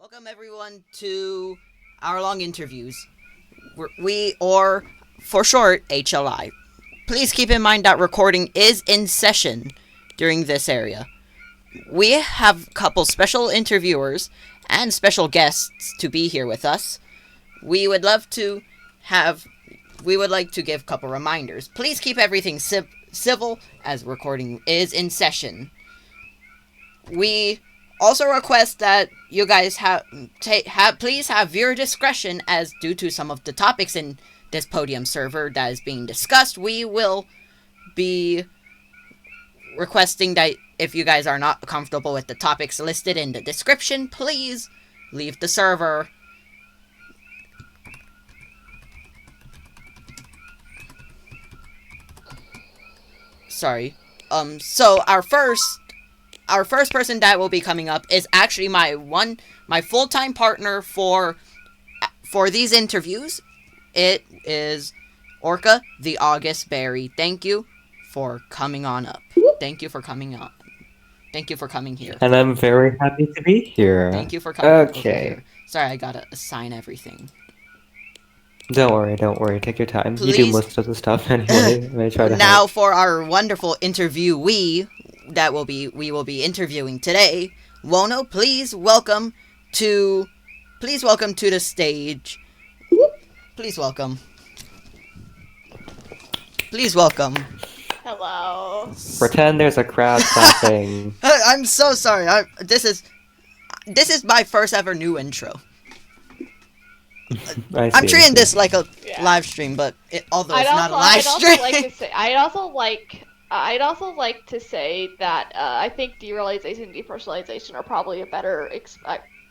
Welcome everyone to our long interviews. Or for short, HLI. Please keep in mind that recording is in session during this area. We have a couple special interviewers and special guests to be here with us. We would love to have. We would like to give a couple reminders. Please keep everything civil as recording is in session. We also request that you guys please have viewer discretion, as due to some of the topics in this podium server that is being discussed, we will be requesting that if you guys are not comfortable with the topics listed in the description, please leave the server. Sorry. So our first person that will be coming up is actually my full-time partner for these interviews. It is Orca the August Berry. Thank you for coming on up. Thank you for coming on. Thank you for coming here. And I'm very happy to be here. Thank you for coming over Okay. here. Sorry, I gotta assign everything. Don't worry. Take your time. You do Please. most of the stuff anyway. I'm gonna try to Now help. for our wonderful interviewee we will be interviewing today. Wono, please welcome to the stage. Please welcome. Please welcome. Hello. Pretend there's a crowd clapping. I'm so sorry. This is my first ever new intro. I'm treating this like a live stream, but although it's not a live stream. I'd also like to say that I think derealization and depersonalization are probably a better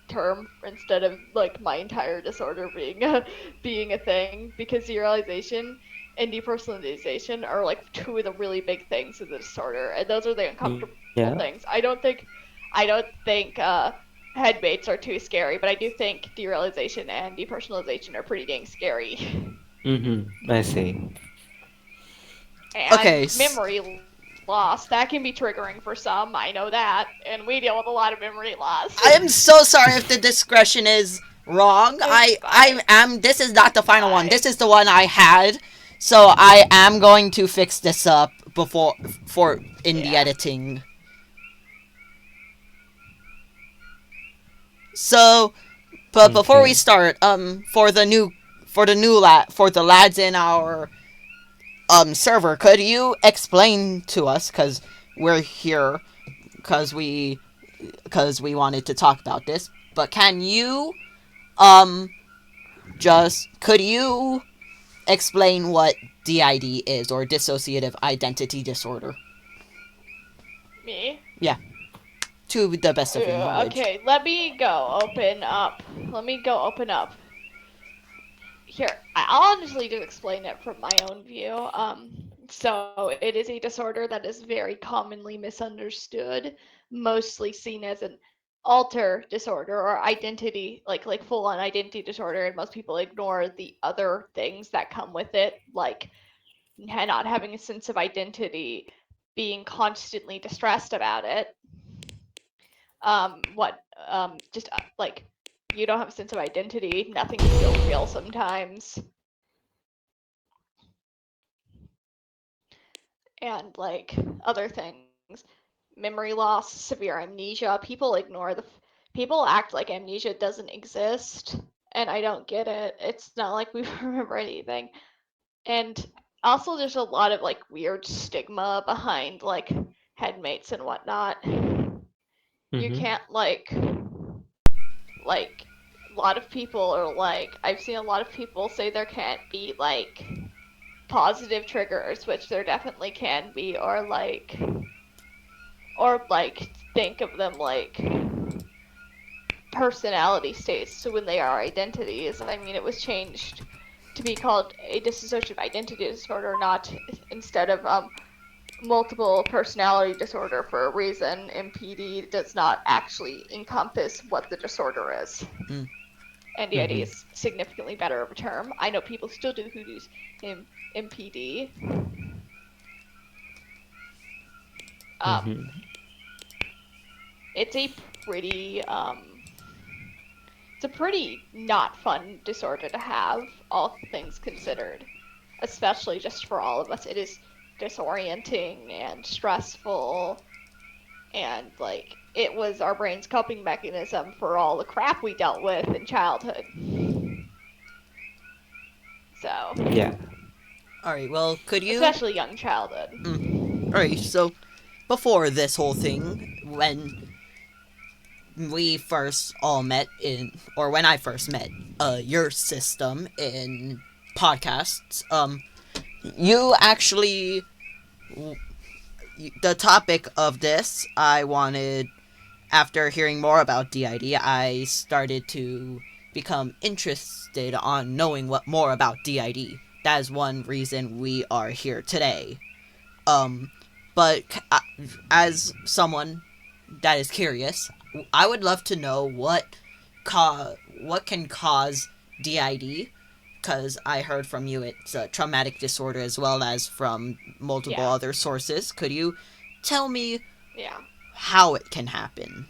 term instead of like my entire disorder being a thing, because derealization and depersonalization are like two of the really big things of the disorder, and those are the uncomfortable things. I don't think headmates are too scary, but I do think derealization and depersonalization are pretty dang scary. I see. And okay. Memory loss, that can be triggering for some, I know that, and we deal with a lot of memory loss. I am so sorry if the discretion is wrong. This is not the final one. This is the one I had. So I am going to fix this up in the editing. So, but before we start, for the lads in our server, could you explain to us, because we're here because we wanted to talk about this, but could you explain what DID is, or dissociative identity disorder? Me? Yeah. To the best of your knowledge. Okay, let me go open up. Here, I'll honestly just explain it from my own view. So it is a disorder that is very commonly misunderstood, mostly seen as an alter disorder or identity, like full-on identity disorder, and most people ignore the other things that come with it, like not having a sense of identity, being constantly distressed about it. Like you don't have a sense of identity, nothing feels real sometimes. And like other things, memory loss, severe amnesia. People act like amnesia doesn't exist, and I don't get it. It's not like we remember anything. And also there's a lot of like weird stigma behind like headmates and whatnot. You can't like a lot of people are like, I've seen a lot of people say there can't be like positive triggers, which there definitely can be, or think of them like personality states. So when they are identities, I mean, it was changed to be called a dissociative identity disorder, not instead of multiple personality disorder for a reason. MPD does not actually encompass what the disorder is. NDID is significantly better of a term. I know people still do who use MPD. It's a pretty it's a pretty not fun disorder to have, all things considered. Especially just for all of us. It is disorienting and stressful, and like it was our brain's coping mechanism for all the crap we dealt with in childhood. So, Yeah. Alright, well, could you... especially young childhood. Alright, so before this whole thing, when we first all met or when I first met your system in podcasts, you actually... The topic of this, I wanted... After hearing more about DID, I started to become interested on knowing more about DID. That is one reason we are here today. But as someone that is curious, I would love to know what can cause DID, because I heard from you it's a traumatic disorder as well as from multiple other sources. Could you tell me how it can happen?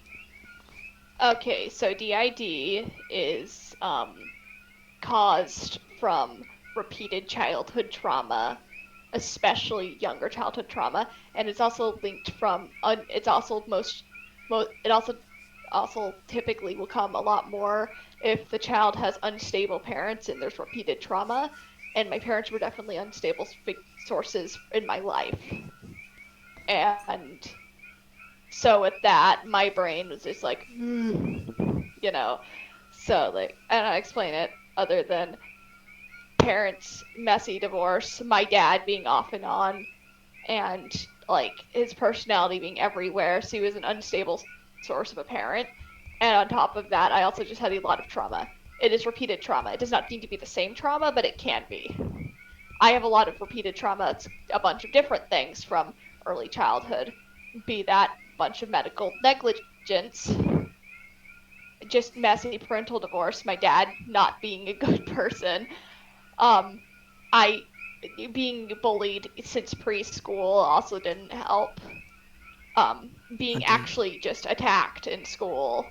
Okay, so DID is caused from repeated childhood trauma, especially younger childhood trauma, and it's also linked from it's also it also typically will come a lot more if the child has unstable parents and there's repeated trauma, and my parents were definitely unstable sources in my life. And so with that, my brain was just like, you know, so like, and I explain it other than parents' messy divorce, my dad being off and on, and like his personality being everywhere, so he was an unstable source of a parent. And on top of that, I also just had a lot of trauma. It is repeated trauma. It does not need to be the same trauma, but it can be. I have a lot of repeated trauma. It's a bunch of different things from early childhood, be that bunch of medical negligence, just messy parental divorce, my dad not being a good person, I being bullied since preschool also didn't help, being actually just attacked in school,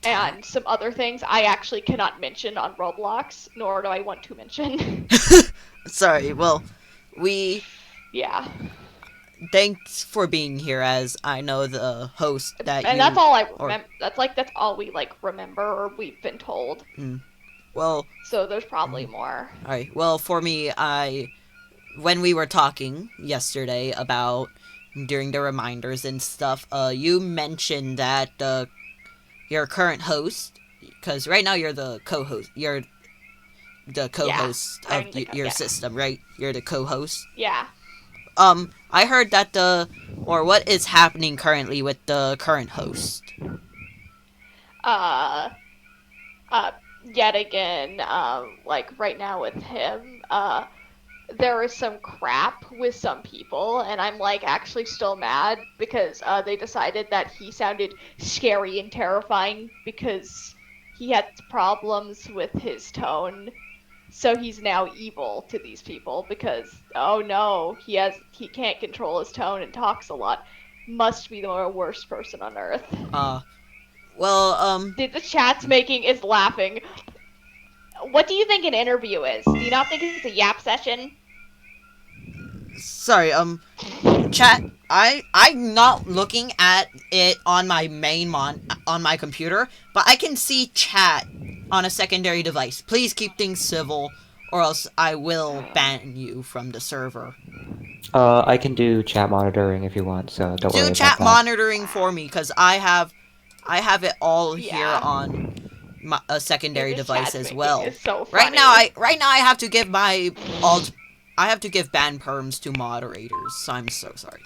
and some other things I actually cannot mention on Roblox, nor do I want to mention. Sorry, well, yeah. Thanks for being here, as I know the host that and that's all I remember. That's all we remember, or we've been told. Well, so there's probably more. Alright, well, for me, when we were talking yesterday about during the reminders and stuff, you mentioned that your current host, because right now you're the co-host, of your system, right? You're the co-host. Yeah. I heard that what is happening currently with the current host? Yet again, right now with him, there is some crap with some people, and I'm actually still mad because they decided that he sounded scary and terrifying because he had problems with his tone. So he's now evil to these people because, oh no, he can't control his tone and talks a lot. Must be the worst person on earth. The chat's making is laughing. What do you think an interview is? Do you not think it's a yap session? Sorry, chat, I'm not looking at it on my main on my computer, but I can see chat on a secondary device. Please keep things civil, or else I will ban you from the server. I can do chat monitoring if you want, so don't worry about that. Do chat monitoring for me, because I have it all here on a secondary device as well. So right now I have to give my I have to give ban perms to moderators, so I'm so sorry.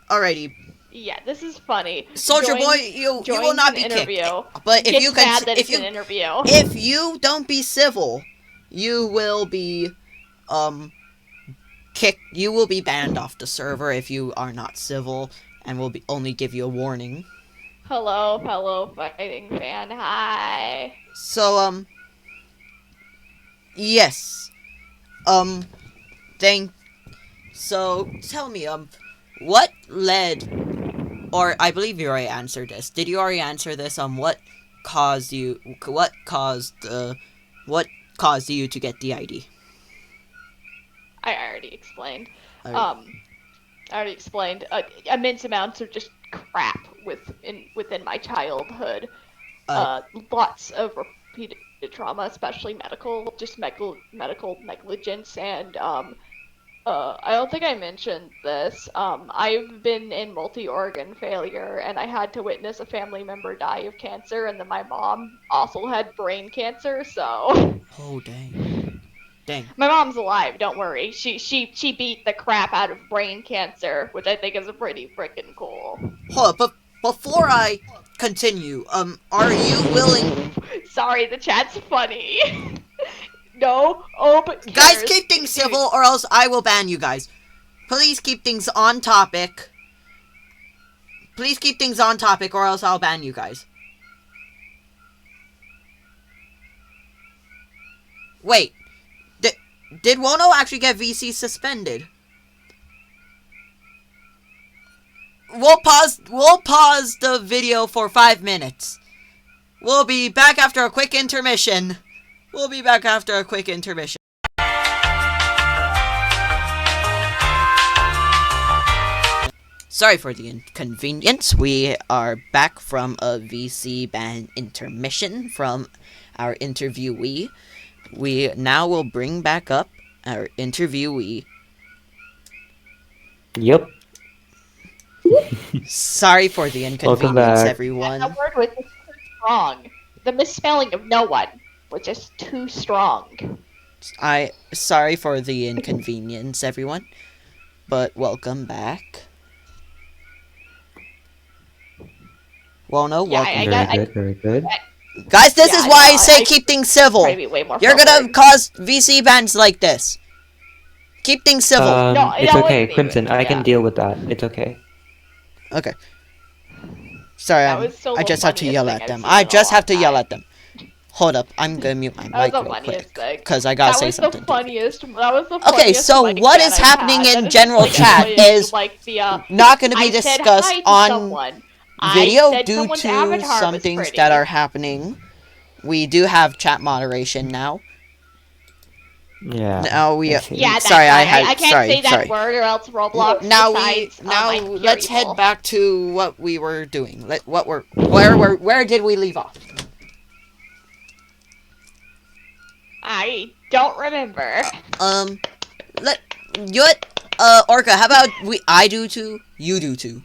Alrighty. Yeah, this is funny. Soldier Boy, you will not be kicked. But if you can, if you don't be civil, you will be kicked. You will be banned off the server if you are not civil, and we'll only give you a warning. Hello, fellow fighting fan. Hi. So yes. So tell me, what led or I believe you already answered this. Did you already answer this on what caused you to get the ID? I already explained. Alright. I already explained. Immense amounts of just crap within my childhood. Lots of repeated trauma, especially medical negligence, and I don't think I mentioned this. I've been in multi-organ failure, and I had to witness a family member die of cancer, and then my mom also had brain cancer, so. Oh, dang. Dang. My mom's alive, don't worry. She beat the crap out of brain cancer, which I think is pretty freaking cool. Hold up, but before I continue, are you willing... Sorry, the chat's funny. No, but Guys, keep things civil or else I will ban you guys. Please keep things on topic. Please keep things on topic or else I'll ban you guys. Wait. Did Wono actually get VC suspended? We'll pause the video for 5 minutes. We'll be back after a quick intermission. Sorry for the inconvenience. We are back from a VC ban intermission from our interviewee. We now will bring back up our interviewee. Yep. Sorry for the inconvenience, everyone. That word was just too strong. The misspelling of no one was just too strong. Sorry for the inconvenience, everyone. But welcome back. Wono, welcome. Very good. Guys, this is why I say keep things civil. You're gonna cause VC bans like this. Keep things civil. It's okay, Crimson. I can deal with that. It's okay. Okay. Sorry, I just have to yell at them. I just have to yell at them. Hold up, I'm gonna mute my mic real quick because I gotta say something. That was the funniest. Okay, so what is happening in general chat is not gonna be discussed on video due to some things that are happening. We do have chat moderation now. Yeah. Now we. Yeah, sorry, I can't say that word or else Roblox. Let's head back to what we were doing. Where did we leave off? I don't remember. Orca, how about I do two, you do two?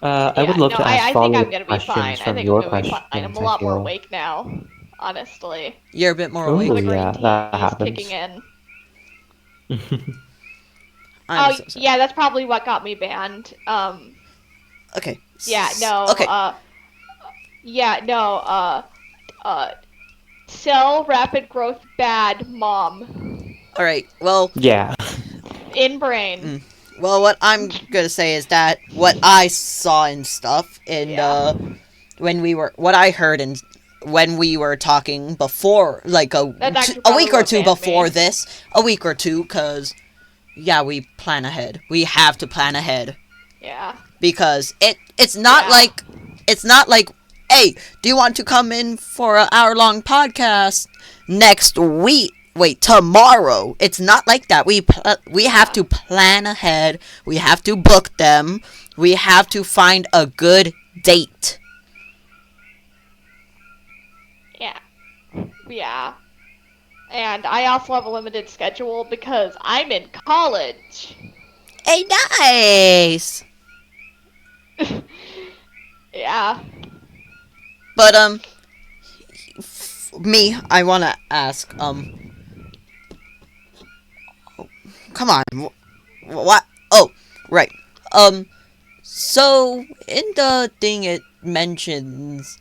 I would love to ask follow-up questions from your questions. I'm a lot more awake now, honestly. You're a bit more awake. Oh yeah, that happens. Kicking in. So yeah, that's probably what got me banned. Okay. Yeah, no. Okay. Cell rapid growth bad, mom. All right. Well. Yeah. In brain. Well, what I'm gonna say is that what I saw and stuff, and what I heard and when we were talking before, like a week or two before this, because we plan ahead. We have to plan ahead. Yeah. Because it's not like, hey, do you want to come in for an hour-long podcast next week? Wait, tomorrow. It's not like that. We have to plan ahead. We have to book them. We have to find a good date. Yeah. And I also have a limited schedule because I'm in college. Hey, nice. Yeah. But I want to ask come on. What? Oh, right. So in the thing it mentions,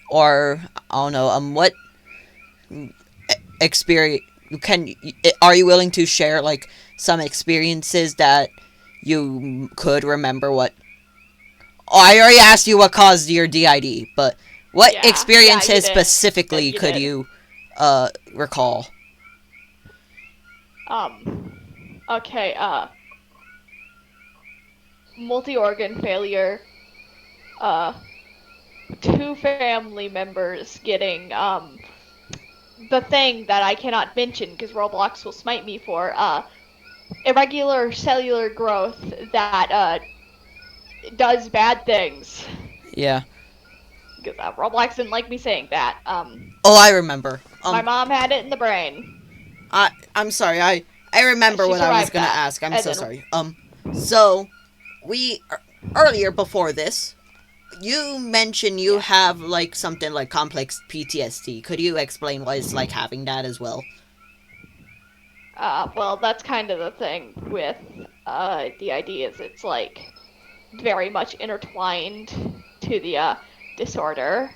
or I don't know, what experience are you willing to share, like some experiences that you could remember? What? Oh, I already asked you what caused your DID, but what experiences specifically could you recall? Okay, multi-organ failure, 2 family members getting the thing that I cannot mention because Roblox will smite me for, irregular cellular growth that does bad things. Yeah. Because Roblox didn't like me saying that. Oh, I remember. My mom had it in the brain. I'm sorry. I remember She what I was survived gonna that, ask. I'm and so then- sorry. So we earlier before this, you mentioned you have like something like complex PTSD. Could you explain what it's like having that as well? Well, that's kind of the thing with DID is it's like very much intertwined to the disorder.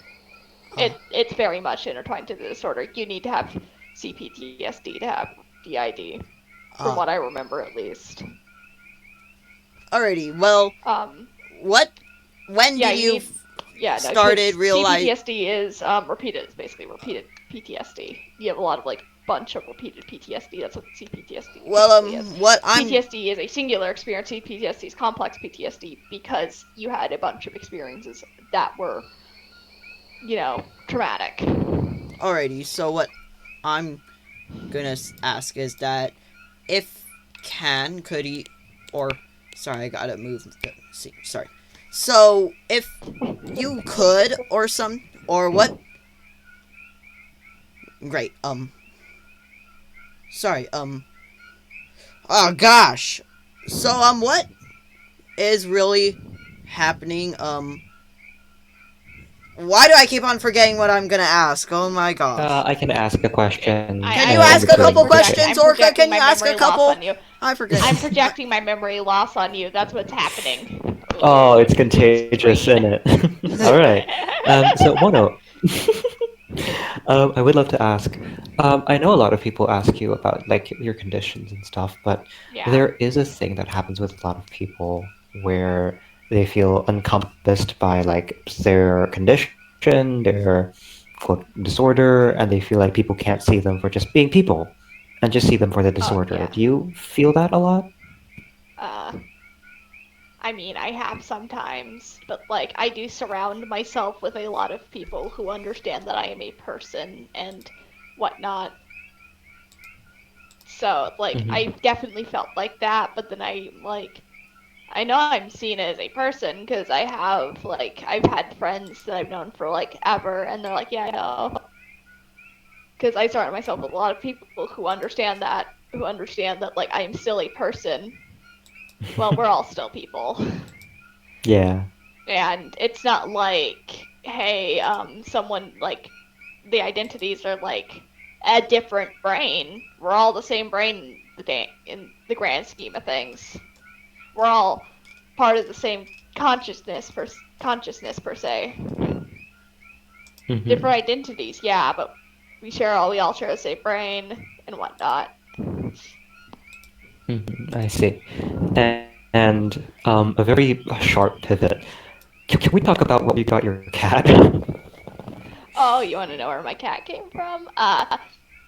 It's very much intertwined to the disorder. You need to have CPTSD to have DID, from what I remember at least. Alrighty. Well, when Yeah, did you no, started 'cause realize? CPTSD is repeated. It's basically repeated PTSD. You have a lot of like bunch of repeated PTSD. That's what CPTSD Well, basically is. what I'm PTSD is a singular experience. CPTSD is complex PTSD because you had a bunch of experiences that were, traumatic. alrighty. So what I'm gonna ask is that if could you or sorry, I gotta move. See, sorry. So if you could or what? Great. Sorry. Oh gosh. So what is really happening? Why do I keep on forgetting what I'm gonna ask? Oh my gosh. I can ask a question. Can you in ask a between. couple Okay. questions, I'm Orca? projecting Can you my ask a memory couple? loss on you. I forget. I'm projecting my memory loss on you. That's what's happening. Oh, it's contagious, isn't it? All right. So, Mono, I would love to ask. I know a lot of people ask you about like your conditions and stuff, but Yeah. there is a thing that happens with a lot of people where they feel encompassed by like their condition, their quote disorder, and they feel like people can't see them for just being people and just see them for the disorder. yeah. Do you feel that a lot? I mean, I have sometimes, but like I do surround myself with a lot of people who understand that I am a person and whatnot. So, like, Mhm. I definitely felt like that, but then I know I'm seen as a person because I've had friends that I've known for like ever, and they're like, yeah, I know. Because I surround myself with a lot of people who understand that, like I am still a person. Well, we're all still people. Yeah. And it's not like, hey, someone like the identities are like a different brain. We're all the same brain in the grand scheme of things. We're all part of the same consciousness per se. Mhm. Different identities, yeah, but we all share the same brain and whatnot. I see. And a very sharp pivot. Can we talk about what you got your cat? Oh, you want to know where my cat came from?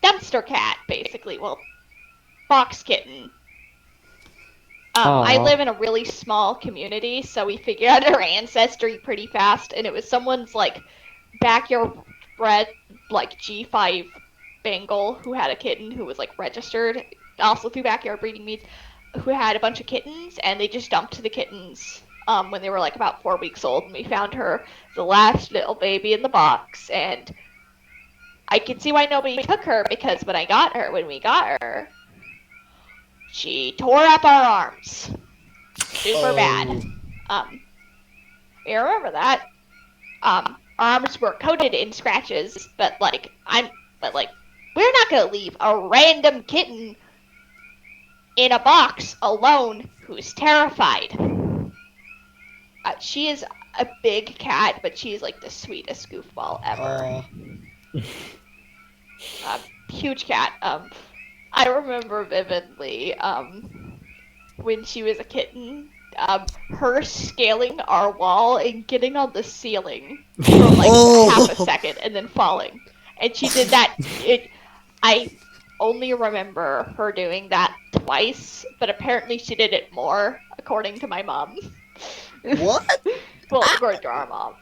Dumpster cat, basically. Well, box kitten. I Aw. live in a really small community, so we figured out our ancestry pretty fast, and it was someone's like backyard bred like G5 Bengal who had a kitten who was like registered also through backyard breeding meets, who had a bunch of kittens, and they just dumped the kittens when they were like about 4 weeks old, and we found her the last little baby in the box, and I can see why nobody took her because when we got her, she tore up our arms. Super bad. You remember that? Our arms were coated in scratches, but we're not gonna leave a random kitten in a box alone who's terrified. She is a big cat, but she's like the sweetest goofball ever. Huge cat. I remember vividly when she was a kitten, her scaling our wall and getting on the ceiling for like half a second and then falling. And she did that. I only remember her doing that twice, but apparently she did it more, according to my mom. What? Well, according to our mom.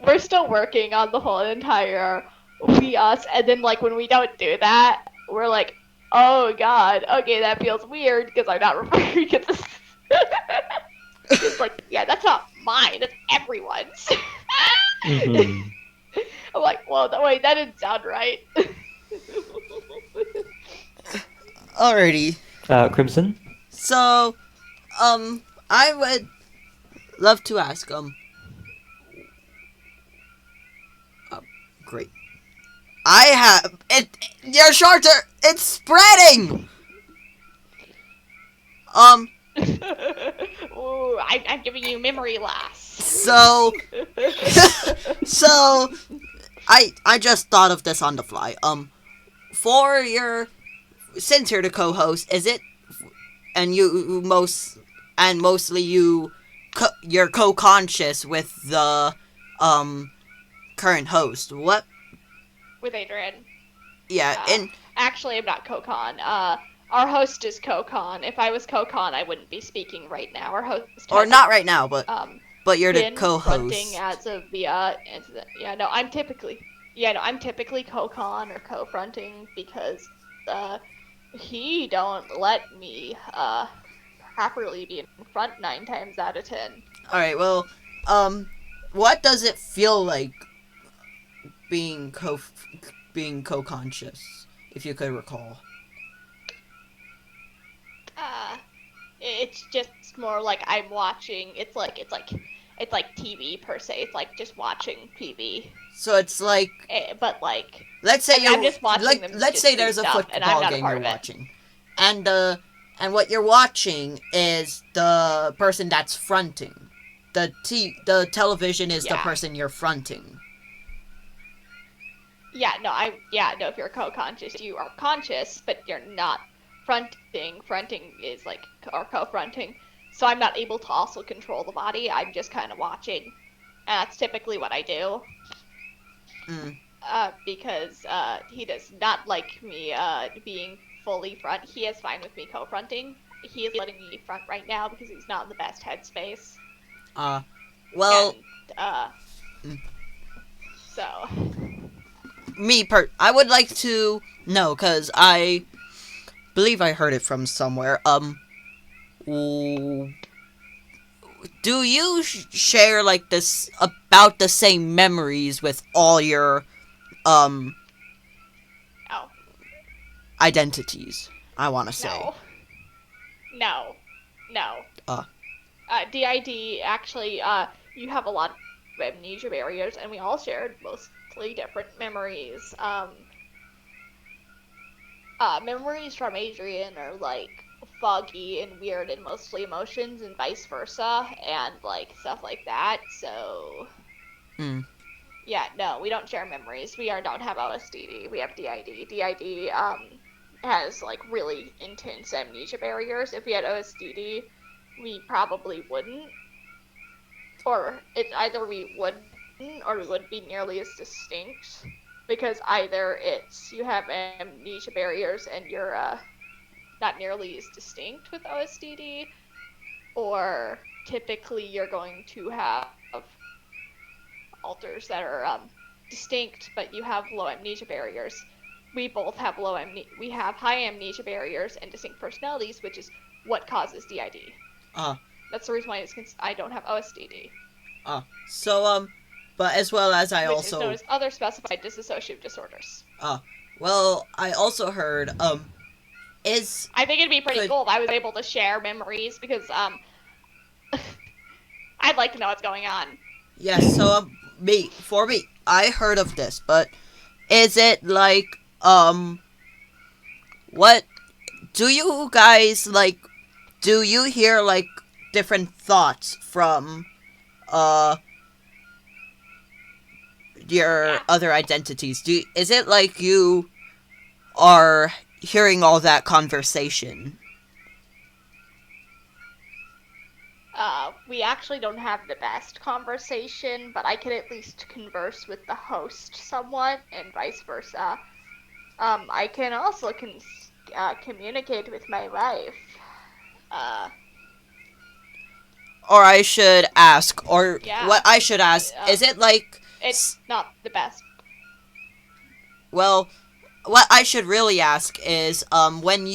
We're still working on the whole entire we us, and then like when we don't do that, we're like, oh god, okay, that feels weird because I'm not referring to this. It's like, yeah, that's not mine, that's everyone's. Mm-hmm. I'm like, well, wait, that didn't sound right. Alrighty. Crimson? So, I would love to ask, great. I have it. Your shorter. It's spreading. Um. Ooh, I'm giving you memory loss. So. So. I just thought of this on the fly. For your, since you're the co-host, is it, and mostly you're co-conscious with the current host. What? With Adrian. Yeah. Actually, I'm not co-con. Our host is co-con. If I was co-con, I wouldn't be speaking right now. Our host or not right now, but you're the been co-host. fronting as of the I'm typically co-con or co-fronting because he don't let me properly be in front 9 times out of 10. All right. Well, what does it feel like being co-conscious, if you could recall? It's just more like I'm watching. It's like TV per se. It's like just watching TV. So it's like, But like, let's say I'm just watching them. Let's say there's a football game you're watching, and what you're watching is the person that's fronting. The television is the person you're fronting. No, if you're co-conscious, you are conscious, but you're not fronting. Fronting is like, or co-fronting. So I'm not able to also control the body. I'm just kind of watching. And that's typically what I do. Because he does not like me being fully front. He is fine with me co-fronting. He is letting me front right now because he's not in the best headspace. Well... So... I would like to know, because I believe I heard it from somewhere. Do you share like this about the same memories with all your identities? I want to say. No. DID actually, you have a lot of amnesia barriers, and we all shared mostly different memories. Memories from Adrian are like foggy and weird and mostly emotions, and vice versa, and like stuff like that. So, yeah, no, we don't share memories. We don't have OSDD. We have DID. DID has like really intense amnesia barriers. If we had OSDD, we probably wouldn't, or it's either we wouldn't or we wouldn't be nearly as distinct, because either it's you have amnesia barriers and you're not nearly as distinct with OSDD, or typically you're going to have alters that are distinct, but you have low amnesia barriers. We both have we have high amnesia barriers and distinct personalities, which is what causes DID. That's the reason why I don't have OSDD. So, but as well as I which also... is known as other specified dissociative disorders. Well, I also heard, I think it'd be pretty cool if I was able to share memories, because, I'd like to know what's going on. Yes, so, for me, I heard of this, but is it like, what, do you guys, like, do you hear, like, different thoughts from, your other identities? Is it like you are hearing all that conversation? We actually don't have the best conversation, but I can at least converse with the host somewhat, and vice versa. I can also communicate with my wife. or I should ask, or Yeah. what I should ask, is it like, It's not the best. well, what I should really ask is, when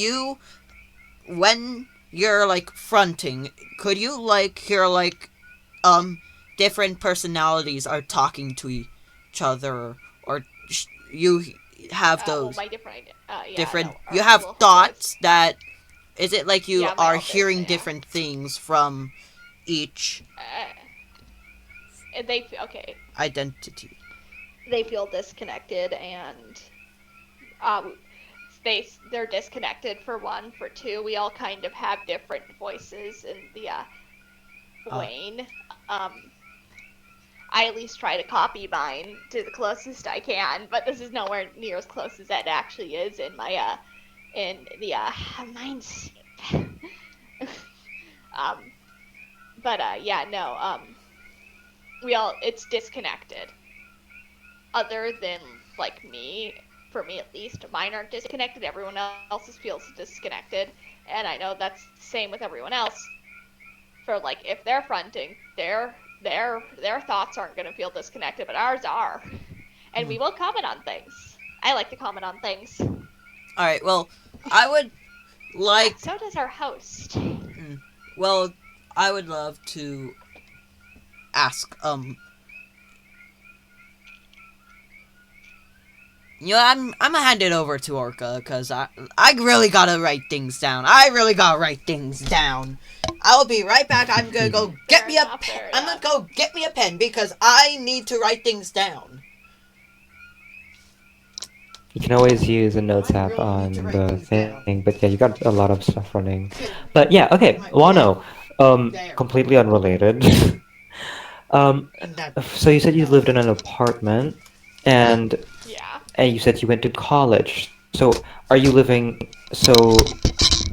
you're like fronting, could you like hear like different personalities are talking to each other, or you have Well, those my different idea. Yeah, different, no, you our have little thoughts that, is it like you Yeah, my are office, hearing yeah. different things from each They okay. identity? They feel disconnected, and they're disconnected for one. For two, we all kind of have different voices in the Wayne. I at least try to copy mine to the closest I can, but this is nowhere near as close as it actually is in my in the mine's but yeah, no, it's disconnected. Other than like me, for me at least, mine aren't disconnected. Everyone else's feels disconnected, and I know that's the same with everyone else. For like, if they're fronting, their thoughts aren't going to feel disconnected, but ours are, and we will comment on things. I like to comment on things. All right. Well, I would like. So does our host. Well, I would love to ask. I'm gonna hand it over to Orca because I really gotta write things down. I will be right back. I'm gonna go get me a pen. I'm gonna go get me a pen because I need to write things down. You can always use a notes app really on need to write the things thing, down. but yeah, you got a lot of stuff running. But yeah, okay, Wano, completely unrelated. So you said you lived in an apartment, and Yeah. and you said you went to college. So are you living? So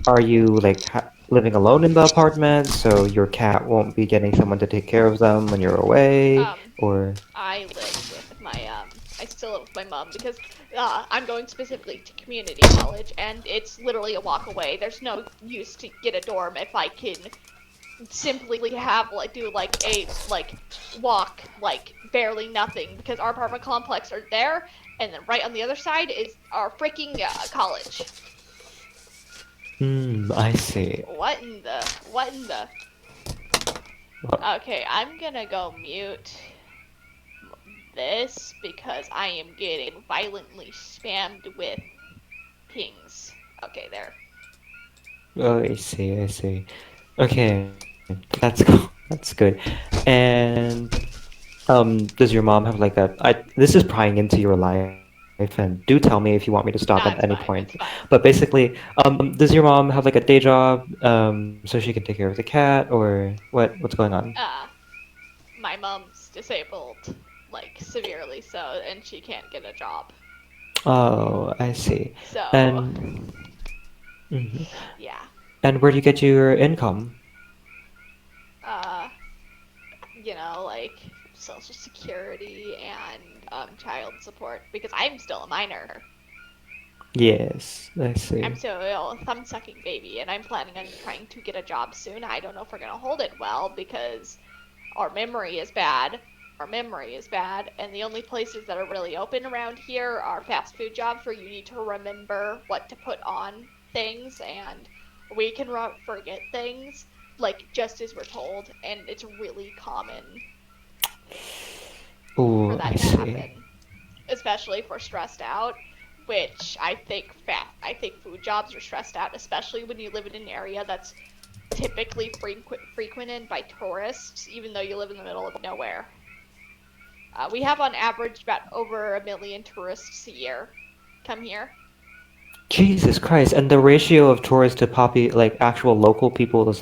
are you like living alone in the apartment? So your cat won't be getting someone to take care of them when you're away, or? I live with my I still live with my mom because I'm going specifically to community college, and it's literally a walk away. There's no use to get a dorm if I can simply have do a walk barely nothing, because our apartment complex are there, and then right on the other side is our freaking college. I see. What in the? Okay, I'm gonna go mute this because I am getting violently spammed with pings. Okay, there. Oh, I see. Okay, that's cool. That's good. And does your mom have like this is prying into your life, and do tell me if you want me to stop at any point. It's fine. But basically, does your mom have like a day job, so she can take care of the cat, or what's going on? My mom's disabled, severely so, and she can't get a job. Oh, I see. So, And yeah. And where do you get your income? Social security and child support, because I'm still a minor. Yes, I see. I'm still a thumb-sucking baby, and I'm planning on trying to get a job soon. I don't know if we're gonna hold it well because our memory is bad. And the only places that are really open around here are fast food jobs where you need to remember what to put on things, and we can forget things, just as we're told, and it's really common for that to happen. Especially if we're stressed out, which I think food jobs are stressed out, especially when you live in an area that's typically frequented by tourists, even though you live in the middle of nowhere. We have on average about over 1 million tourists a year come here. Jesus Christ! And the ratio of tourists to actual local people is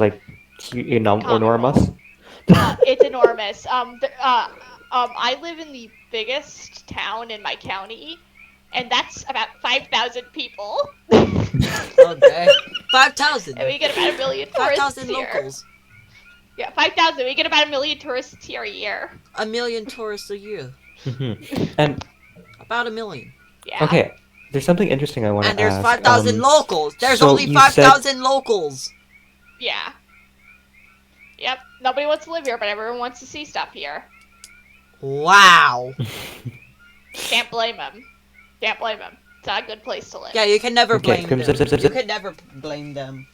enormous. It's enormous. I live in the biggest town in my county, and that's about 5,000 people. Okay. 5,000. And we get about 1 million tourists 5,000 here. locals. Yeah, 5,000. We get about 1 million tourists here a year. 1 million tourists a year. And about 1 million. Yeah. Okay, there's something interesting I want to ask. And there's 5,000 locals. There's so only 5,000 locals. Yeah. Yep. Nobody wants to live here, but everyone wants to see stuff here. Wow. Can't blame them. Can't blame them. It's not a good place to live. Yeah, you can never Okay. blame them. You can never blame them.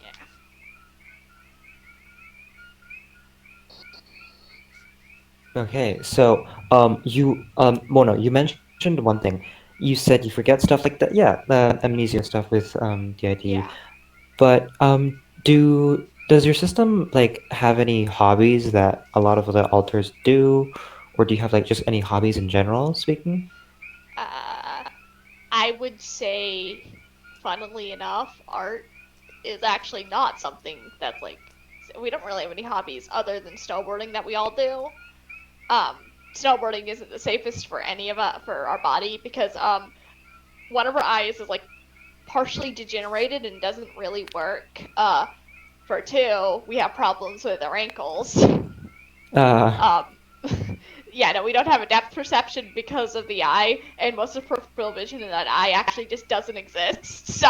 Yeah. Okay, so Mona, you mentioned one thing. You said you forget stuff like that. Yeah, the amnesia stuff with DID. Yeah. But does your system like have any hobbies that a lot of the alters do, or do you have like just any hobbies in general speaking? Uh, I would say, funnily enough, art is actually not something that's like we don't really have any hobbies other than snowboarding that we all do. Snowboarding isn't the safest for any of us for our body because one of our eyes is like partially degenerated and doesn't really work. For two, we have problems with our ankles. Uh, Um, yeah, no, we don't have a depth perception because of the eye, and most of peripheral vision in that eye actually just doesn't exist. So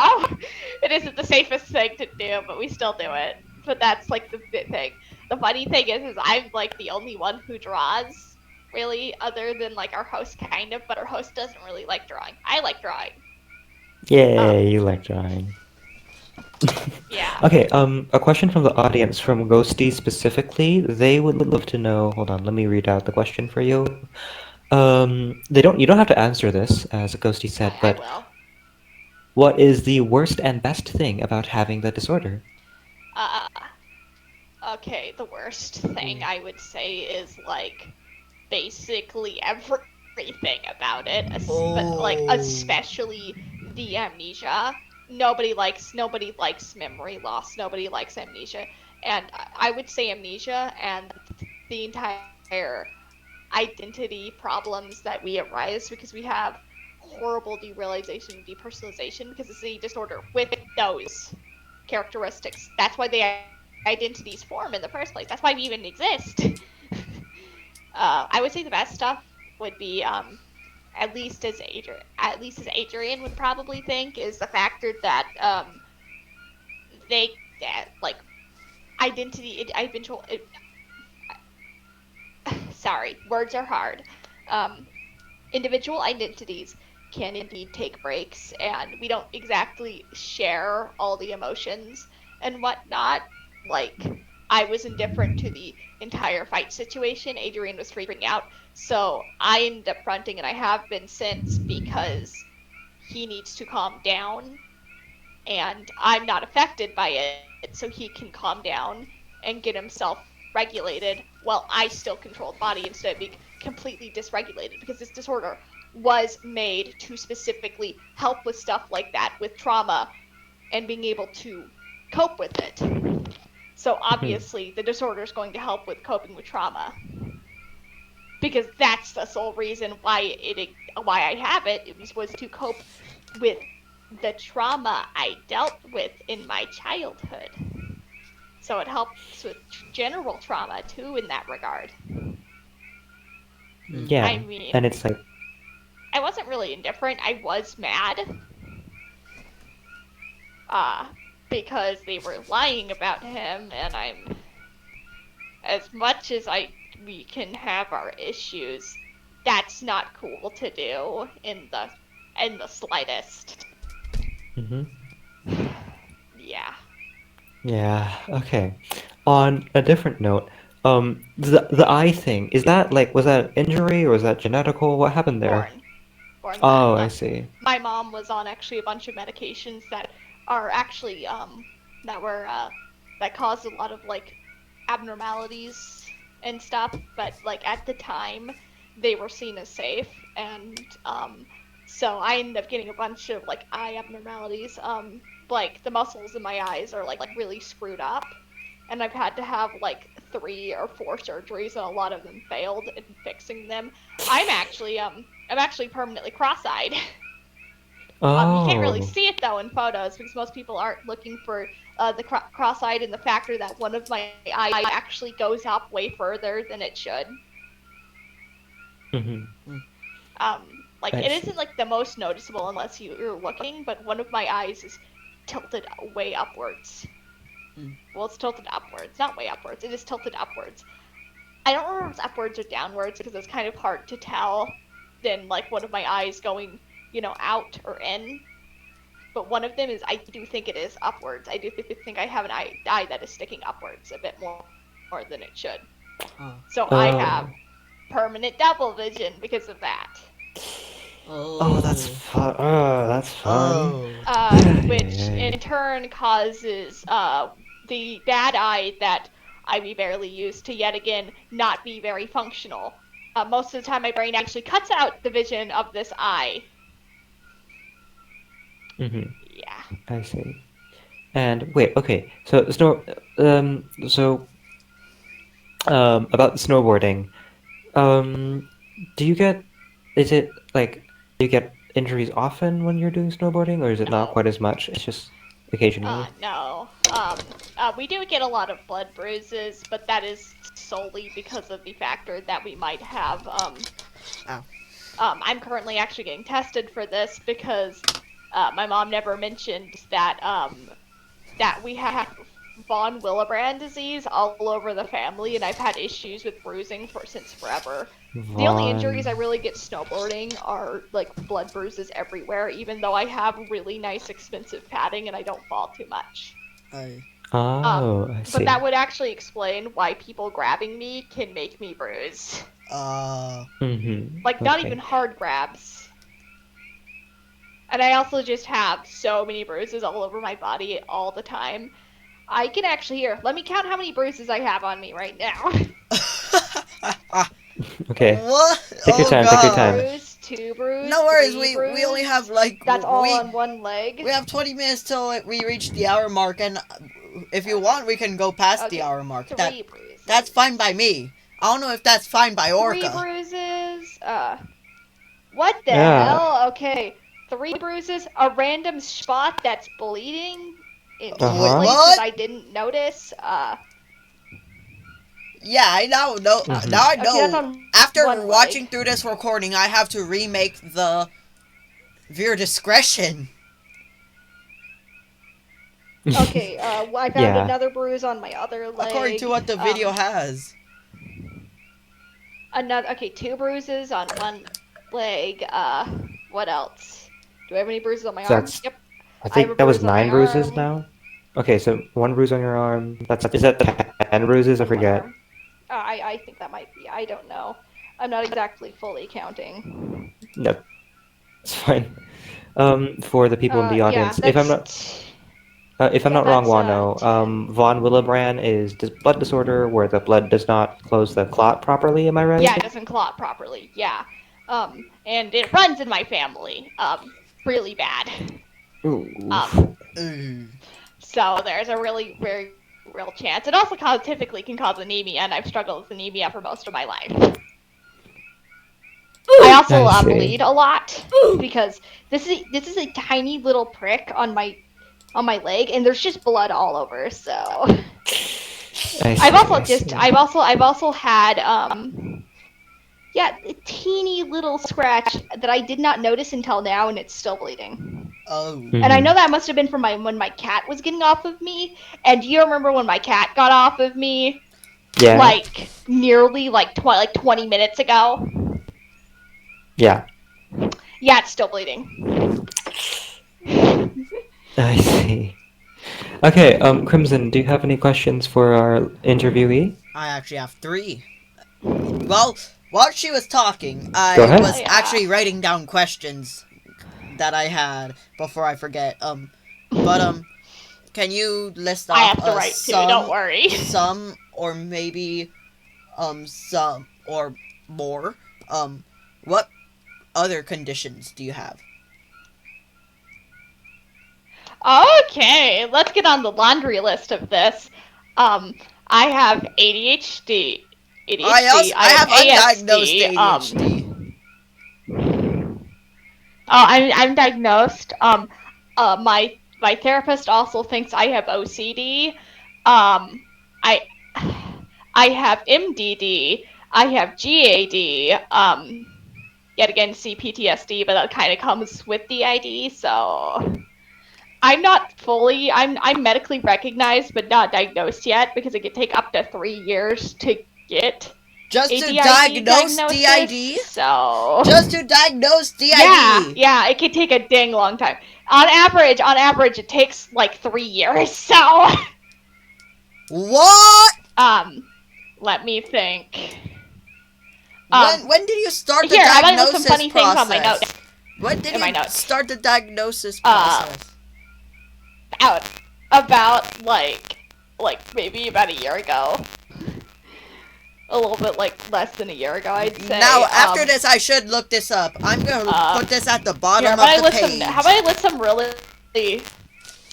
it isn't the safest thing to do, but we still do it. But that's like the thing. The funny thing is I'm like the only one who draws, really, other than like our host kind of, but our host doesn't really like drawing. I like drawing. yeah, Um, you like drawing. yeah. Okay, a question from the audience from Ghosty specifically. They would love to know. Hold on, let me read out the question for you. You don't have to answer this, as Ghosty said, I but will. what is the worst and best thing about having the disorder? Uh, okay, the worst thing I would say is like basically everything about it, but like Oh. especially the amnesia. Nobody likes memory loss. Nobody likes amnesia, and I would say amnesia and the entire identity problems that we arise because we have horrible derealization and depersonalization because it's a disorder with those characteristics. That's why the identities form in the first place. That's why we even exist. I would say the best stuff would be at least as Adrian would probably think is the factor that they like identity eventual sorry, words are hard. Um, Individual identities can indeed take breaks, and we don't exactly share all the emotions and whatnot. Like, I was indifferent to the entire fight situation. Adrian was freaking out. So I ended up fronting, and I have been since because he needs to calm down, and I'm not affected by it, so he can calm down and get himself regulated while I still control the body instead of being completely dysregulated because this disorder was made to specifically help with stuff like that with trauma and being able to cope with it. So Mhm. obviously the disorder is going to help with coping with trauma because that's the sole reason why I have it. It was to cope with the trauma I dealt with in my childhood. So it helps with general trauma too in that regard. I Yeah, and mean, it's like, I wasn't really indifferent. I was mad uh because they were lying about him, and I'm as much as I we can have our issues, that's not cool to do in the slightest. hmm Yeah. yeah, okay. On a different note, the eye thing, is that like, was that injury or was that genetical? What happened there? Born. Born that. Oh, I see. My mom was on actually a bunch of medications that are actually that were that caused a lot of like abnormalities and stuff, but like at the time they were seen as safe, and so I ended up getting a bunch of like eye abnormalities. Like the muscles in my eyes are like really screwed up, and I've had to have like 3 or 4 surgeries, and a lot of them failed in fixing them. I'm actually permanently cross-eyed. You can't really Oh. see it though in photos because most people aren't looking for the cross-eyed and the factor that one of my eyes actually goes up way further than it should. hmm Like I it see. isn't like the most noticeable unless you're looking, but one of my eyes is tilted way upwards. Well, it's tilted upwards, not way upwards. It is tilted upwards. I don't remember if it's upwards or downwards because it's kind of hard to tell. Then, like, one of my eyes going, out or in. But one of them is, I do think it is upwards. I do think I have an eye that is sticking upwards a bit more than it should. So I have permanent double vision because of that. Oh, that's fun. Oh, that's fun. Which in turn causes the bad eye that I barely use to yet again not be very functional. Most of the time, my brain actually cuts out the vision of this eye. Mm-hmm. Yeah. I see. And wait, okay. So about snowboarding. Do you get? Is it like? Do you get injuries often when you're doing snowboarding, or is it not quite as much? It's just occasionally. No. We do get a lot of blood bruises, but that is solely because of the factor that we might have. I'm currently actually getting tested for this because my mom never mentioned that that we have von Willebrand disease all over the family, and I've had issues with bruising since forever. The only injuries I really get snowboarding are like blood bruises everywhere, even though I have really nice expensive padding and I don't fall too much. I see. But that would actually explain why people grabbing me can make me bruise. Like, not even hard grabs. And I also just have so many bruises all over my body all the time. I can actually let me count how many bruises I have on me right now. Okay. What? Take your time. God. Take your time. Bruise, 2 bruise. No worries. 3 We only have like that's all on one leg. We have 20 minutes till we reach the hour mark, and if you want, we can go past the hour mark. 3 bruises. That's fine by me. I don't know if that's fine by Orca. 3 bruises. What the hell? Okay, 3 bruises. A random spot that's bleeding in places I didn't notice. Yeah, I now know. Now I know. Okay, after watching through this recording, I have to remake the Veer Discretion. Okay, I found another bruise on my other leg. According to what the video has. 2 bruises on one leg. What else? Do I have any bruises on my arm? Yep. I think that was 9 bruises now. Okay, so 1 bruise on your arm. Is that 10 bruises? I forget. I think that might be. I don't know. I'm not exactly fully counting. No, it's fine. For the people in the audience, if I'm not wrong, Wano, von Willebrand is blood disorder where the blood does not close the clot properly. Am I right? Yeah, it doesn't clot properly. Yeah. And it runs in my family. Really bad. Ooh. So there's a really very real chance. It also typically can cause anemia, and I've struggled with anemia for most of my life. I also bleed a lot because this is a tiny little prick on my leg, and there's just blood all over. So I've also had a teeny little scratch that I did not notice until now, and it's still bleeding. And I know that must have been from when my cat was getting off of me. And do you remember when my cat got off of me? Yeah. Like nearly 20 minutes ago. Yeah. Yeah, it's still bleeding. I see. Okay, Crimson, do you have any questions for our interviewee? I actually have 3. Well, while she was talking, I was actually writing down questions that I had before I forget. Can you list off I have to write too, don't worry. Some or maybe some or more what other conditions do you have? Okay, let's get on the laundry list of this. I have ADHD. I have undiagnosed ADHD. I'm diagnosed. My therapist also thinks I have OCD. I have MDD. I have GAD. Yet again, CPTSD, but that kind of comes with the ID. So I'm not fully. I'm medically recognized, but not diagnosed yet because it could take up to 3 years to get Just a to DID diagnose diagnosis. DID? So Just to diagnose DID? yeah, it could take a dang long time. On average, it takes like 3 years. So What? let me think. When did you start the Here, how about I list diagnosis some funny things on my process? notes? When did In my you notes. start the diagnosis process? About like maybe about a year ago. A little bit like less than a year ago, I'd say. Now, after this, I should look this up. I'm gonna put this at the bottom of the page. How about I list some really...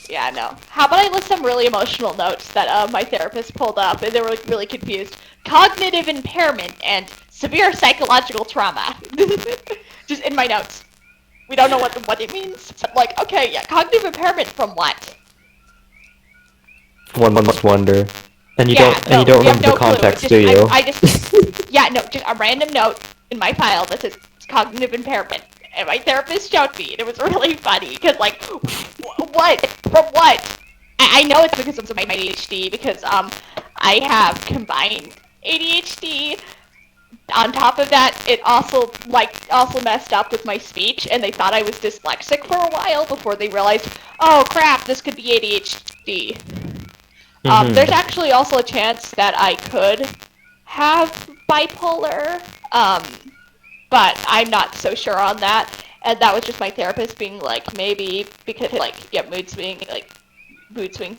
Yeah, no. How about I list some really emotional notes that my therapist pulled up, and they were like really confused. Cognitive impairment and severe psychological trauma. Just in my notes. We don't know what it means. But like, okay, yeah, cognitive impairment from what? One must wonder. And you Yeah, don't we have remember no the context, clue. do you? I just yeah, no, just a random note in my file that says cognitive impairment, and my therapist showed me, and it was really funny because like, what from what? I know it's because of my ADHD because I have combined ADHD. On top of that, it also messed up with my speech, and they thought I was dyslexic for a while before they realized, oh crap, this could be ADHD. There's actually also a chance that I could have bipolar, but I'm not so sure on that. And that was just my therapist being like, maybe because mood swings.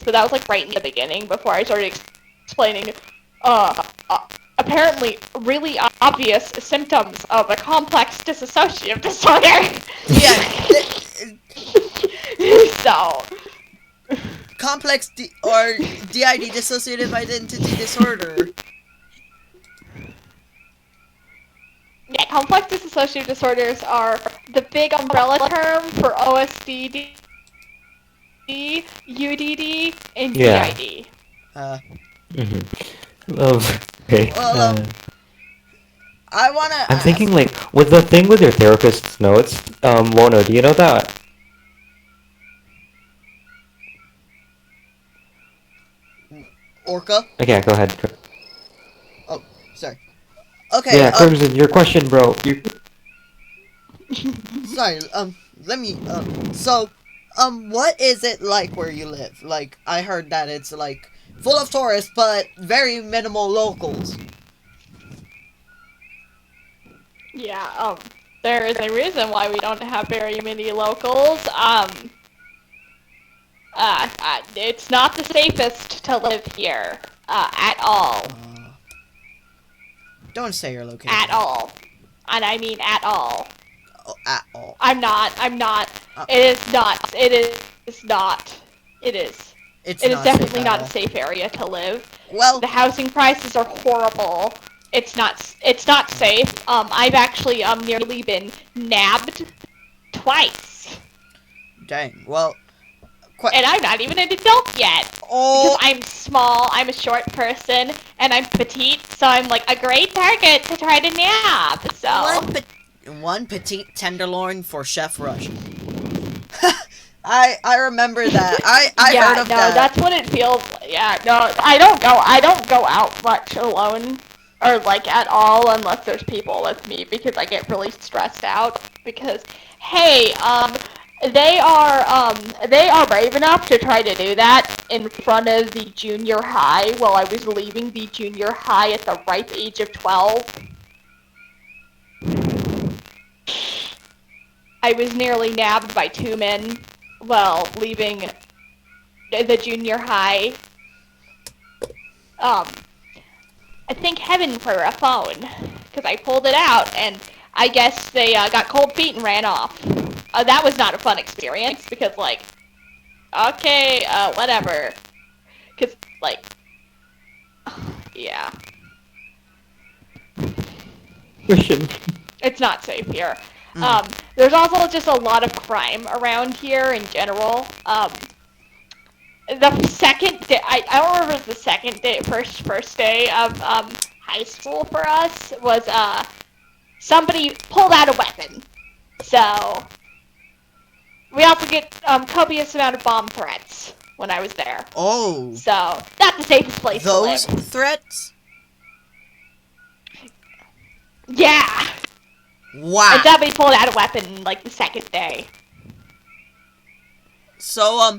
But that was like right in the beginning before I started explaining, apparently really obvious symptoms of a complex dissociative disorder. Yeah. So. Complex or DID, dissociative identity disorder. Yeah, complex dissociative disorders are the big umbrella term for OSDD, UDD, and DID. Okay. Well, I wanna I'm ask, thinking, like, with the thing with your therapist's notes, Lono, do you know that? Orca? Okay, go ahead. Oh, sorry. Okay, Yeah, Crimson, your question, bro. sorry, let me, what is it like where you live? Like, I heard that it's, like, full of tourists, but very minimal locals. Yeah, there is a reason why we don't have very many locals. It's not the safest to live here, at all. Don't say your location. At all. And I mean at all. Oh, at all. I'm not. It is not. It is not. It is. It is definitely not a safe area to live. Well, the housing prices are horrible. It's not safe. I've actually nearly been nabbed twice. Dang. Well, and I'm not even an adult yet. Oh. Because I'm small, I'm a short person, and I'm petite, so I'm like a great target to try to nab. So one petite tenderloin for Chef Rush. I remember that. I heard of that. That's what it feels. Yeah, no, I don't go out much alone, or like at all, unless there's people with me, because I get really stressed out. Because hey, they are brave enough to try to do that in front of the junior high while I was leaving the junior high at the ripe age of 12. I was nearly nabbed by 2 men while leaving the junior high. I thank heaven for a phone, because I pulled it out, and I guess they got cold feet and ran off. That was not a fun experience, because, like, okay, whatever. Because, like, yeah. It's not safe here. There's also just a lot of crime around here in general. The second day, I don't remember if it was the second day, first day of high school for us was somebody pulled out a weapon. So we also get copious amount of bomb threats when I was there. Oh, So not the safest place those to live. threats? Yeah. Wow. And somebody pulled out a weapon like the second day. So,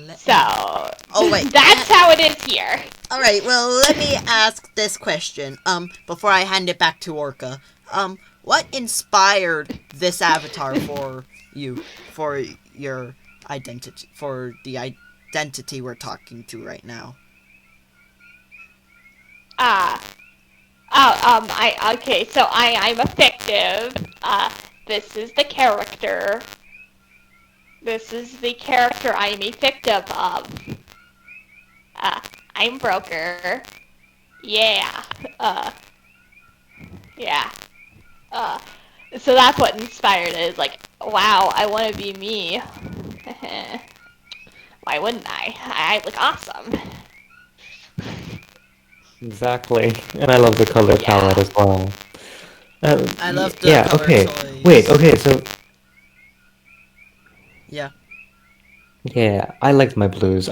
So oh wait. that's how it is here. All right. Well, let me ask this question. Before I hand it back to Orca. What inspired this avatar for you, for your identity, for the identity we're talking to right now? Okay, so I'm a fictive. This is the character. This is the character I'm a fictive of. I'm Broker. Yeah. Yeah. So that's what inspired it. Is like, wow, I want to be me. Why wouldn't I? I look awesome. Exactly. And I love the color palette as well. I love the yeah, color okay. choice. Wait, okay, so Yeah. yeah, I liked my blues.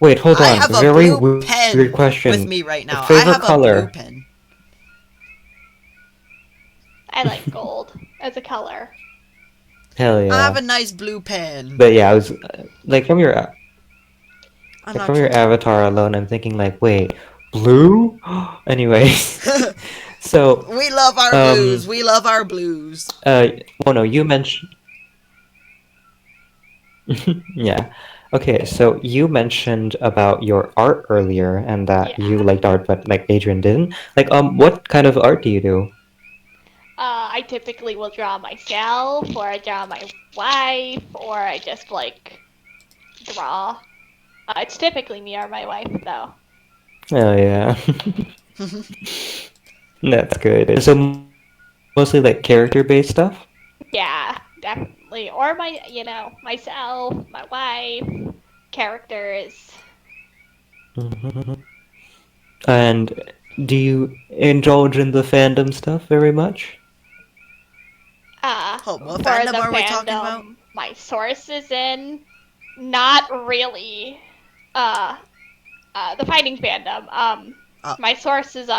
Wait, hold I on. have a Very blue weird pen question. with me right now. I Favorite have a blue color? pen. I like gold as a color. Hell I have yeah. a nice blue pen. But yeah, I was like I'm not from your trying. avatar alone, I'm thinking like, wait, blue? Anyway, so We love our um blues. We love our blues. oh no, you mentioned yeah. Okay, so you mentioned about your art earlier and that you Yeah. liked art, but like Adrian didn't. Like, what kind of art do you do? I typically will draw myself, or I draw my wife, or I just like draw. It's typically me or my wife, though. Oh yeah, that's good. So mostly like character-based stuff? Yeah, definitely. Or myself, my wife, characters. Mhm. And do you indulge in the fandom stuff very much? Oh, what For fandom the are we talking about? fandom, my source is in. Not really. Uh, the fighting fandom. Oh, My source is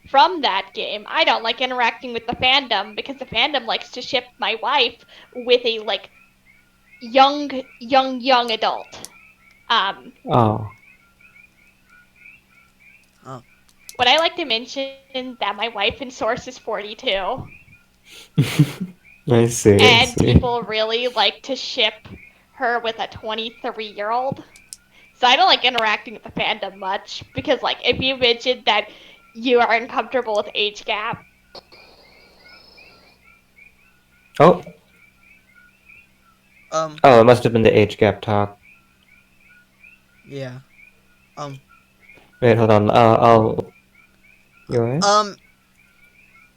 from that game. I don't like interacting with the fandom because the fandom likes to ship my wife with a like young adult. Oh. oh. What I like to mention that my wife in source is 42, I see, I and see. people really like to ship her with a 23-year-old. So I don't like interacting with the fandom much because, like, if you mentioned that you are uncomfortable with age gap, Oh, Um, oh, it must have been the age gap talk. yeah. Um, Wait, hold on. You alright?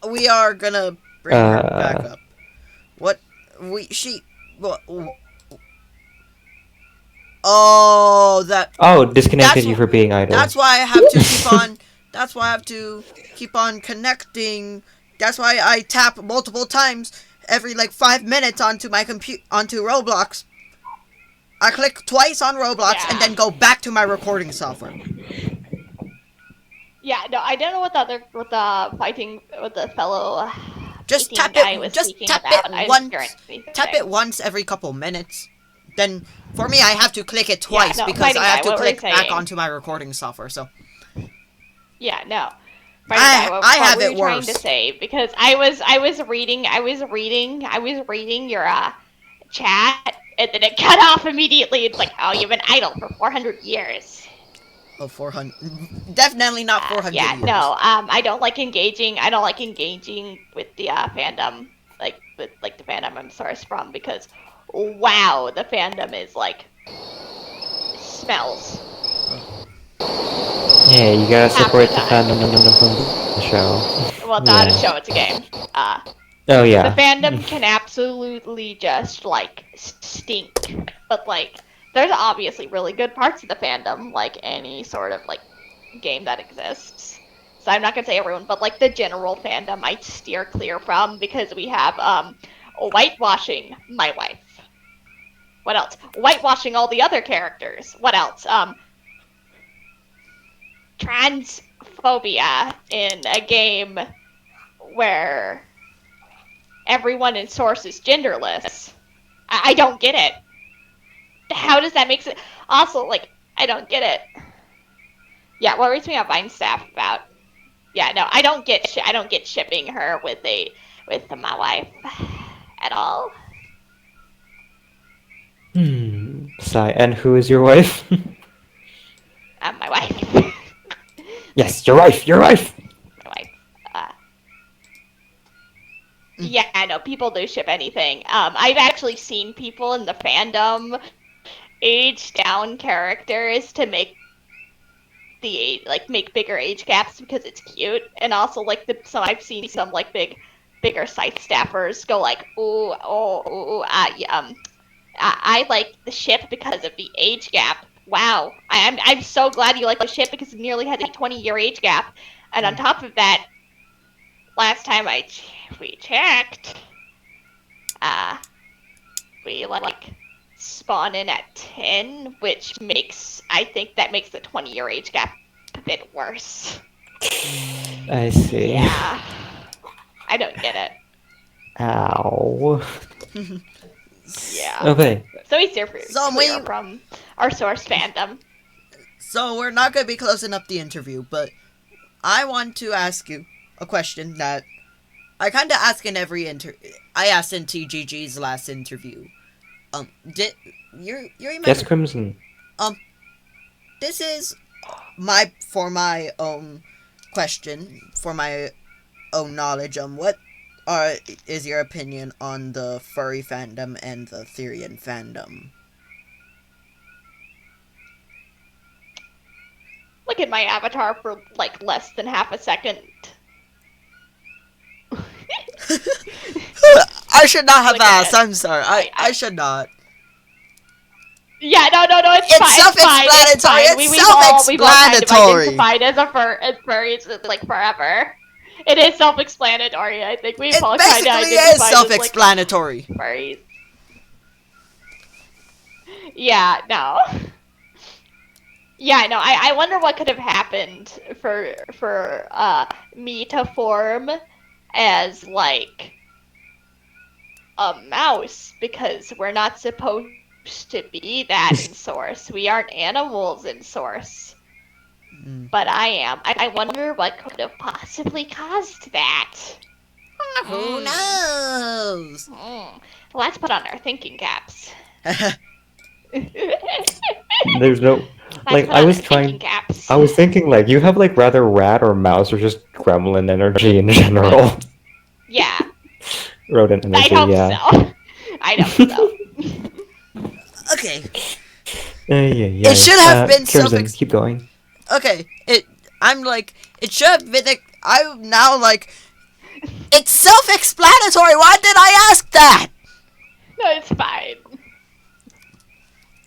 we are gonna bring her back Uh, up. What? She. What? Oh, oh, disconnected that's you for being idle. that's why I have to keep on. That's why I have to keep on connecting. That's why I tap multiple times every like 5 minutes onto my onto Roblox. I click twice on Roblox and yeah. then go back to my recording software. Yeah, no, I don't know what the fellow Just fighting tap guy was it. Just speaking tap about. it I didn't hear once. anything. Tap it once every couple minutes. Then for me, I have to click it twice no, because fighting I have guy, to what were you click back saying? onto my recording software. So Yeah, no. Fighting guy, what have were it you trying to worse. say? Because I was reading your chat, and then it cut off immediately. It's like, oh, you've been idle for 400 years. Oh, 400. Definitely not 400 Yeah, years. no. I don't like engaging. I don't like engaging with the fandom, with the fandom I'm sourced from, because wow, the fandom is like smells Yeah, you gotta half the separate the time. fandom from the show. Well, not a Yeah. show; it's a game. Oh The yeah. fandom can absolutely just like stink, but like there's obviously really good parts of the fandom, like any sort of like game that exists. So I'm not gonna say everyone, but like the general fandom I steer clear from, because we have whitewashing my wife. What else? Whitewashing all the other characters. What else? Transphobia in a game where everyone in Source is genderless. I don't get it. How does that make sense? Also, like, I don't get it. Yeah, what were you talking about Vine Staff about? Yeah, no, I don't get shipping her with my wife at all. Sigh. And who is your wife? My wife. Yes, your wife. Your wife. My wife. Yeah, no, people do ship anything. I've actually seen people in the fandom age down characters to make make bigger age gaps because it's cute, and also like I've seen some like bigger site staffers go like, I like the ship because of the age gap. Wow, I'm so glad you like the ship because it nearly had a 20-year age gap, and on top of that, last time we checked, we like spawn in at 10, which I think that makes the 20-year age gap a bit worse. I see. Yeah. I don't get it. Ow. Yeah. Okay. So easier for So clear from our Source fandom. So we're not going to be closing up the interview, but I want to ask you a question that I kind of ask in every I asked in TGG's last interview. Did you remember? Yes, Crimson. This is for my own question, for my own knowledge. What is your opinion on the furry fandom and the Therian fandom? Look at my avatar for like less than half a second. I should not have Look at asked. it. I'm sorry. I should not. Yeah, no, It's fine. self-explanatory. It's It's We've all kind of self-explanatory. identified as furries like forever. It is self-explanatory. I think we've It all kind of basically identified is self-explanatory. as like, furries. Yeah, no. Yeah, no. I wonder what could have happened for me to form as like a mouse, because we're not supposed to be that in Source. We aren't animals in Source. But I am. I wonder what could have possibly caused that. Who knows? Let's put on our thinking caps. There's no like I was thinking like you have like rather rat or mouse or just gremlin energy in general. Yeah. Rodent energy, I hope yeah. so. I hope so. Okay. Yeah. It should have been Crimson, keep going. Okay. I'm like, it should have been. I'm now like, it's self-explanatory. Why did I ask that? No, it's fine.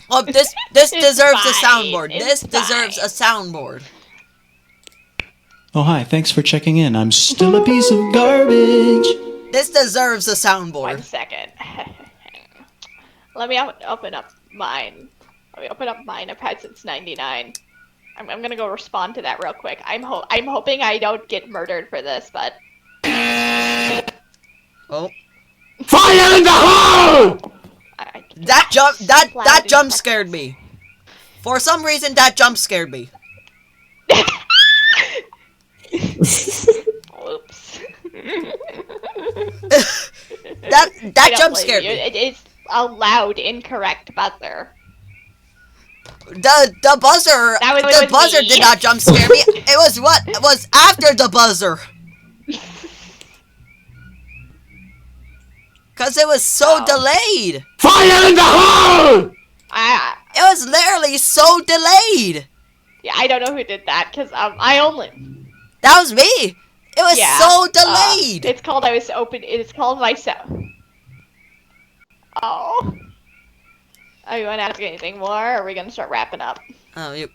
Well, this It's deserves a fine. soundboard. It's This deserves a soundboard. Oh, hi. Thanks for checking in. I'm still a piece of garbage. This deserves a 1 soundboard. second. Let me open up mine. I've had since '99. I'm gonna go respond to that real quick. I'm hoping I don't get murdered for this, but Oh, Fire in the hole! that jump scared me. For some reason, that jump scared me. Oops. That jump scared me. It is a loud, incorrect buzzer. The buzzer. The buzzer did not jump scare me. It was after the buzzer. Cause it was so delayed. Fire in the hole! It was literally so delayed. Yeah, I don't know who did that, because That was me. It was so delayed. It's called myself. Oh. Are you want to ask anything more, or are we going to start wrapping up? Oh,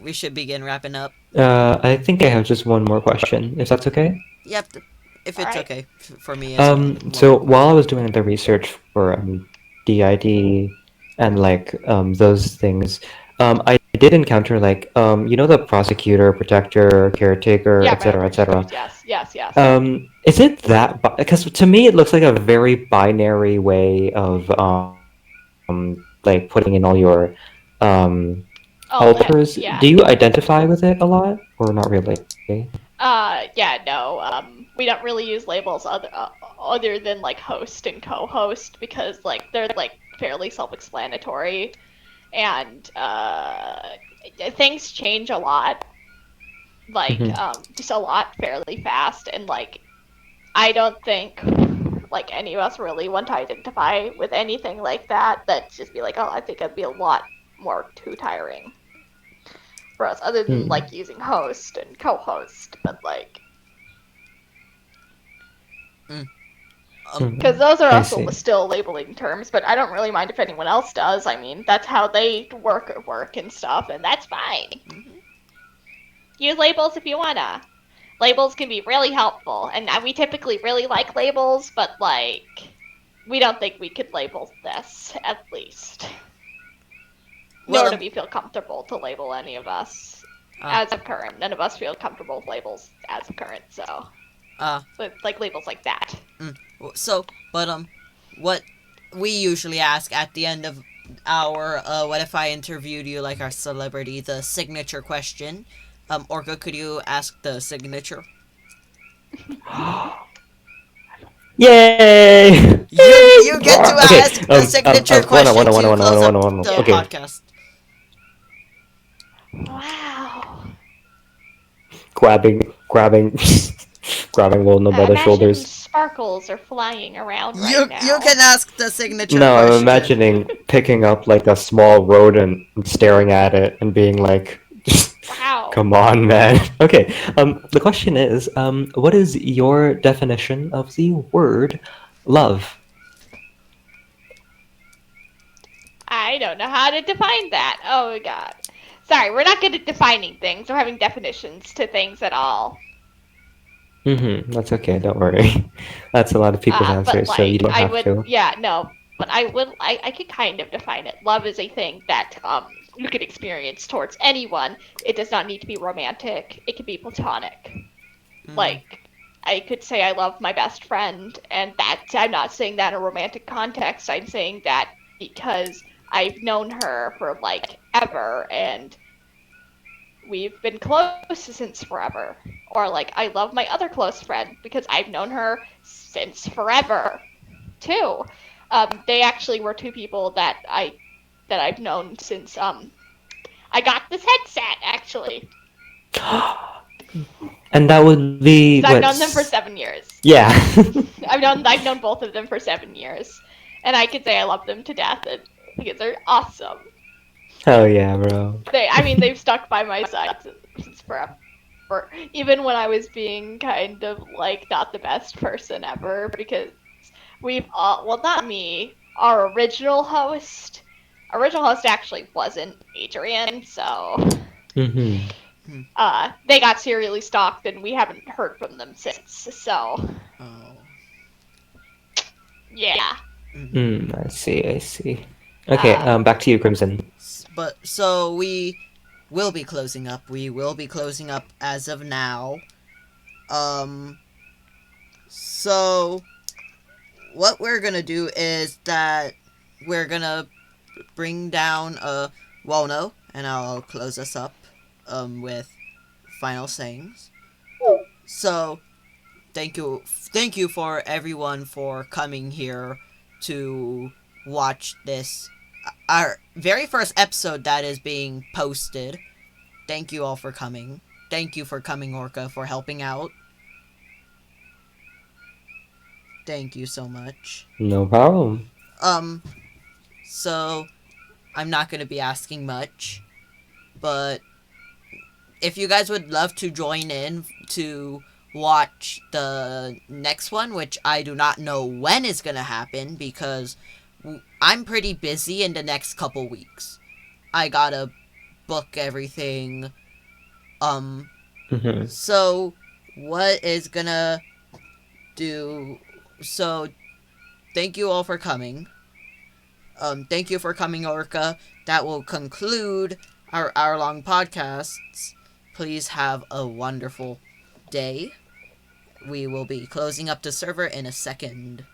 we should begin wrapping up. I think I have just one more question, if that's okay. Yep. If All it's right. okay for me as well. So while I was doing the research for DID and like those things, I did encounter like the prosecutor, protector, caretaker, Yeah, etc., etc. yes. Is it that? Because to me, it looks like a very binary way of like putting in all your Oh, alters. yeah. Do you identify with it a lot, or not really? Yeah, no. We don't really use labels other than like host and co-host because like they're like fairly self-explanatory, and things change a lot. Like Hmm. just a lot fairly fast, and like I don't think like any of us really want to identify with anything like that. That just be like, oh, I think it'd be a lot more too tiring for us, other than Hmm. like using host and co-host, but like. Mm. Because Hmm. those are I also see. still labeling terms, but I don't really mind if anyone else does. I mean, that's how they work and stuff, and that's fine. Mhm. Use labels if you wanna. Labels can be really helpful, and we typically really like labels, but like, we don't think we could label this, at least. Well, Nor do we feel comfortable to label any of us uh, as of current. None of us feel comfortable with labels as of current, so. uh, Like labels like that. so, but, what we usually ask at the end of our, what if I interviewed you like our celebrity, the signature question. Orca, could you ask the signature? Yay! You get to Okay. ask the signature question to close up the Okay. podcast. Wow. Grabbing, grabbing Wilna by the Imagine shoulders. sparkles are flying around right You now. can ask the signature No, I'm question. imagining picking up like a small rodent and staring at it and being like, Wow. "Come on, man." Okay. The question is, what is your definition of the word love? I don't know how to define that. Oh my god. Sorry, we're not good at defining things or having definitions to things at all. Mm-hmm. That's okay. Don't worry. That's a lot of people's But answers, so you like, don't I have would, to. yeah, no. But I could kind of define it. Love is a thing that you could experience towards anyone. It does not need to be romantic. It can be platonic. Mm. Like, I could say I love my best friend, and that I'm not saying that in a romantic context. I'm saying that because I've known her for like ever, and we've been close since forever. Or like, I love my other close friend because I've known her since forever, too. They actually were two people that I've known since I got this headset actually. And that would be So I've what? known them for 7 years. Yeah. I've known both of them for 7 years, and I could say I love them to death because they're awesome. Hell yeah, bro. They've stuck by my side since forever. Even when I was being kind of like not the best person ever, because we've all, well, not me, our original host actually wasn't Adrian, so Mm-hmm. they got serially stalked, and we haven't heard from them since. So Oh. yeah. I see, I see. Okay, Uh, back to you, Crimson. But so we will be closing up. We will be closing up as of now. Um. So what we're gonna do is that we're gonna bring down Wono, and I'll close us up with final sayings. So thank you for everyone for coming here to watch this our very first episode that is being posted. Thank you all for coming. Thank you for coming, Orca, for helping out. Thank you so much. No problem. Um, so I'm not gonna be asking much, but if you guys would love to join in to watch the next one, which I do not know when is gonna happen because I'm pretty busy in the next couple weeks. I gotta book everything. Mm-hmm. So what is gonna So thank you all for coming. Thank you for coming, Orca. That will conclude our hour-long podcasts. Please have a wonderful day. We will be closing up the server in a second.